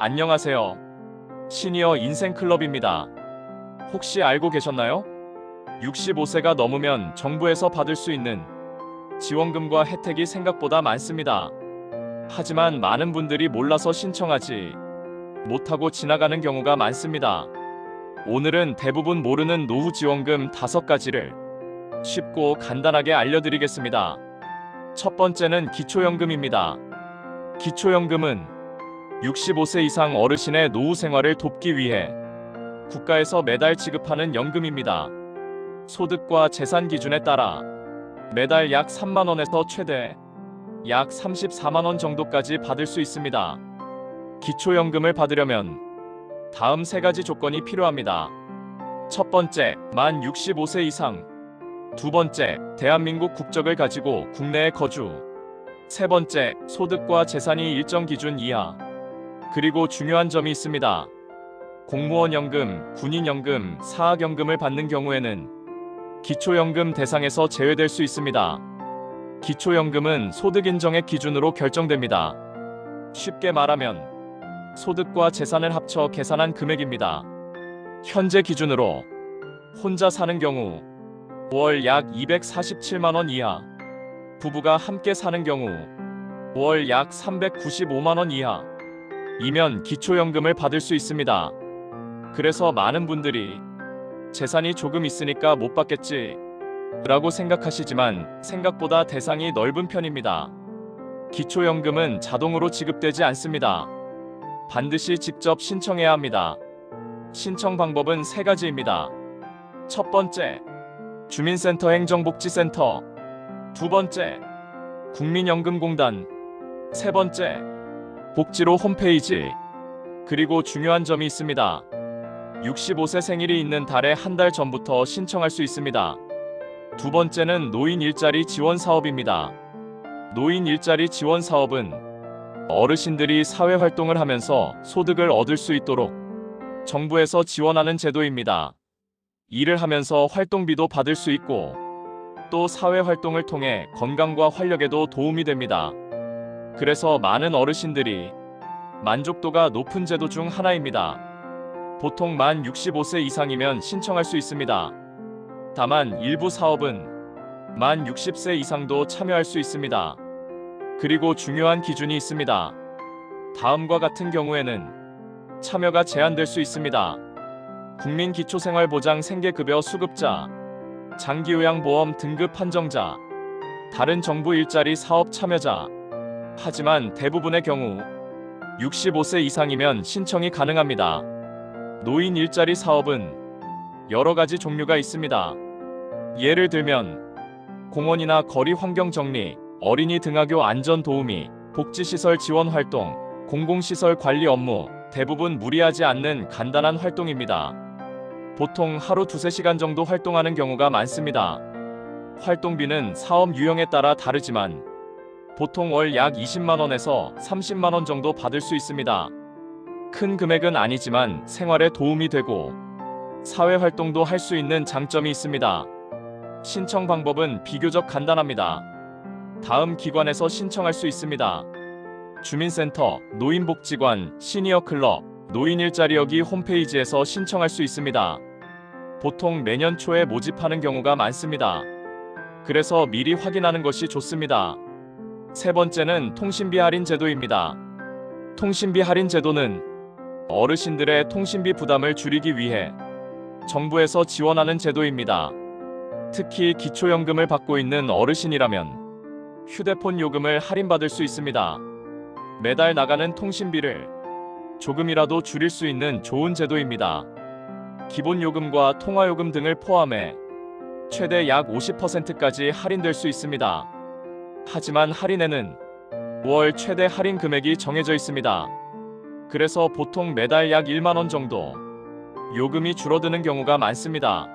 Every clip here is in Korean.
안녕하세요. 시니어 인생클럽입니다. 혹시 알고 계셨나요? 65세가 넘으면 정부에서 받을 수 있는 지원금과 혜택이 생각보다 많습니다. 하지만 많은 분들이 몰라서 신청하지 못하고 지나가는 경우가 많습니다. 오늘은 대부분 모르는 노후 지원금 5가지를 쉽고 간단하게 알려드리겠습니다. 첫 번째는 기초연금입니다. 기초연금은 65세 이상 어르신의 노후 생활을 돕기 위해 국가에서 매달 지급하는 연금입니다. 소득과 재산 기준에 따라 매달 약 3만원에서 최대 약 34만원 정도까지 받을 수 있습니다. 기초연금을 받으려면 다음 3가지 조건이 필요합니다. 첫 번째, 만 65세 이상. 두 번째, 대한민국 국적을 가지고 국내에 거주. 세 번째, 소득과 재산이 일정 기준 이하. 그리고 중요한 점이 있습니다. 공무원연금, 군인연금, 사학연금을 받는 경우에는 기초연금 대상에서 제외될 수 있습니다. 기초연금은 소득 인정액 기준으로 결정됩니다. 쉽게 말하면 소득과 재산을 합쳐 계산한 금액입니다. 현재 기준으로 혼자 사는 경우 월 약 247만원 이하, 부부가 함께 사는 경우 월 약 395만원 이하 이면 기초연금을 받을 수 있습니다. 그래서 많은 분들이 재산이 조금 있으니까 못 받겠지 라고 생각하시지만 생각보다 대상이 넓은 편입니다. 기초연금은 자동으로 지급되지 않습니다. 반드시 직접 신청해야 합니다. 신청 방법은 3가지입니다. 첫 번째, 주민센터 행정복지센터. 두 번째, 국민연금공단. 세 번째, 복지로 홈페이지. 그리고 중요한 점이 있습니다. 65세 생일이 있는 달에 한 달 전부터 신청할 수 있습니다. 두 번째는 노인 일자리 지원 사업입니다. 노인 일자리 지원 사업은 어르신들이 사회활동을 하면서 소득을 얻을 수 있도록 정부에서 지원하는 제도입니다. 일을 하면서 활동비도 받을 수 있고 또 사회활동을 통해 건강과 활력에도 도움이 됩니다. 그래서 많은 어르신들이 만족도가 높은 제도 중 하나입니다. 보통 만 65세 이상이면 신청할 수 있습니다. 다만 일부 사업은 만 60세 이상도 참여할 수 있습니다. 그리고 중요한 기준이 있습니다. 다음과 같은 경우에는 참여가 제한될 수 있습니다. 국민기초생활보장 생계급여 수급자, 장기요양보험 등급 판정자, 다른 정부 일자리 사업 참여자. 하지만 대부분의 경우 65세 이상이면 신청이 가능합니다. 노인 일자리 사업은 여러 가지 종류가 있습니다. 예를 들면 공원이나 거리 환경 정리, 어린이 등하교 안전 도우미, 복지시설 지원 활동, 공공시설 관리 업무, 대부분 무리하지 않는 간단한 활동입니다. 보통 하루 2~3시간 정도 활동하는 경우가 많습니다. 활동비는 사업 유형에 따라 다르지만 보통 월 약 20만원에서 30만원 정도 받을 수 있습니다. 큰 금액은 아니지만 생활에 도움이 되고 사회활동도 할 수 있는 장점이 있습니다. 신청 방법은 비교적 간단합니다. 다음 기관에서 신청할 수 있습니다. 주민센터, 노인복지관, 시니어클럽, 노인일자리여기 홈페이지에서 신청할 수 있습니다. 보통 매년 초에 모집하는 경우가 많습니다. 그래서 미리 확인하는 것이 좋습니다. 세 번째는 통신비 할인 제도입니다. 통신비 할인 제도는 어르신들의 통신비 부담을 줄이기 위해 정부에서 지원하는 제도입니다. 특히 기초연금을 받고 있는 어르신이라면 휴대폰 요금을 할인받을 수 있습니다. 매달 나가는 통신비를 조금이라도 줄일 수 있는 좋은 제도입니다. 기본 요금과 통화요금 등을 포함해 최대 약 50%까지 할인될 수 있습니다. 하지만 할인에는 월 최대 할인 금액이 정해져 있습니다. 그래서 보통 매달 약 1만원 정도 요금이 줄어드는 경우가 많습니다.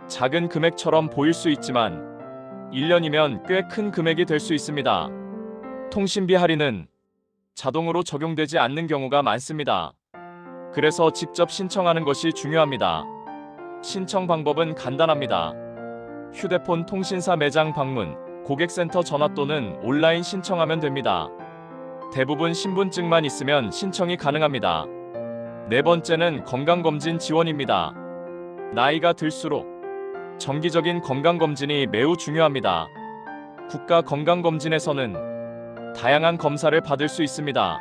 작은 금액처럼 보일 수 있지만 1년이면 꽤 큰 금액이 될 수 있습니다. 통신비 할인은 자동으로 적용되지 않는 경우가 많습니다. 그래서 직접 신청하는 것이 중요합니다. 신청 방법은 간단합니다. 휴대폰 통신사 매장 방문, 고객센터 전화 또는 온라인 신청하면 됩니다. 대부분 신분증만 있으면 신청이 가능합니다. 네 번째는 건강검진 지원입니다. 나이가 들수록 정기적인 건강검진이 매우 중요합니다. 국가건강검진에서는 다양한 검사를 받을 수 있습니다.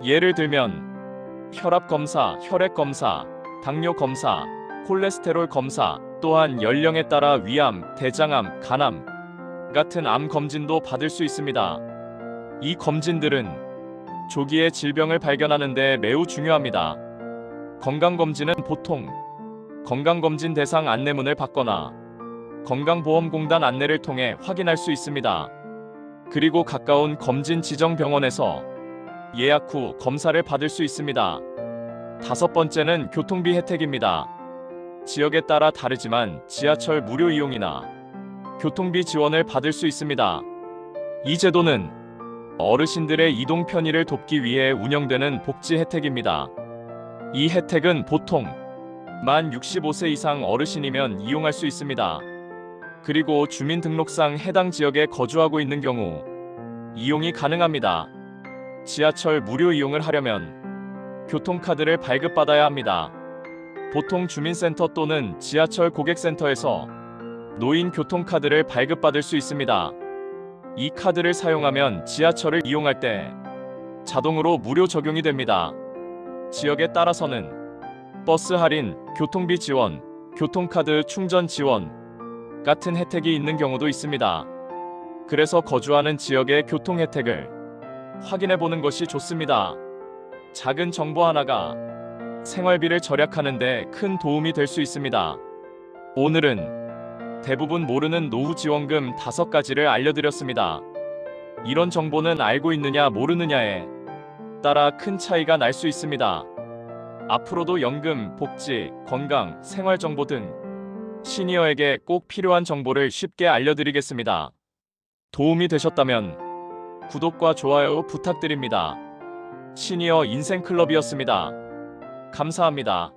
예를 들면 혈압검사, 혈액검사, 당뇨검사, 콜레스테롤 검사, 또한 연령에 따라 위암, 대장암, 간암 같은 암 검진도 받을 수 있습니다. 이 검진들은 조기에 질병을 발견하는 데 매우 중요합니다. 건강검진은 보통 건강검진 대상 안내문을 받거나 건강보험공단 안내를 통해 확인할 수 있습니다. 그리고 가까운 검진 지정 병원에서 예약 후 검사를 받을 수 있습니다. 다섯 번째는 교통비 혜택입니다. 지역에 따라 다르지만 지하철 무료 이용이나 교통비 지원을 받을 수 있습니다. 이 제도는 어르신들의 이동 편의를 돕기 위해 운영되는 복지 혜택입니다. 이 혜택은 보통 만 65세 이상 어르신이면 이용할 수 있습니다. 그리고 주민등록상 해당 지역에 거주하고 있는 경우 이용이 가능합니다. 지하철 무료 이용을 하려면 교통카드를 발급받아야 합니다. 보통 주민센터 또는 지하철 고객센터에서 노인 교통카드를 발급받을 수 있습니다. 이 카드를 사용하면 지하철을 이용할 때 자동으로 무료 적용이 됩니다. 지역에 따라서는 버스 할인, 교통비 지원, 교통카드 충전 지원 같은 혜택이 있는 경우도 있습니다. 그래서 거주하는 지역의 교통 혜택을 확인해 보는 것이 좋습니다. 작은 정보 하나가 생활비를 절약하는 데 큰 도움이 될 수 있습니다. 오늘은 대부분 모르는 노후 지원금 5가지를 알려드렸습니다. 이런 정보는 알고 있느냐 모르느냐에 따라 큰 차이가 날 수 있습니다. 앞으로도 연금, 복지, 건강, 생활 정보 등 시니어에게 꼭 필요한 정보를 쉽게 알려드리겠습니다. 도움이 되셨다면 구독과 좋아요 부탁드립니다. 시니어 인생클럽이었습니다. 감사합니다.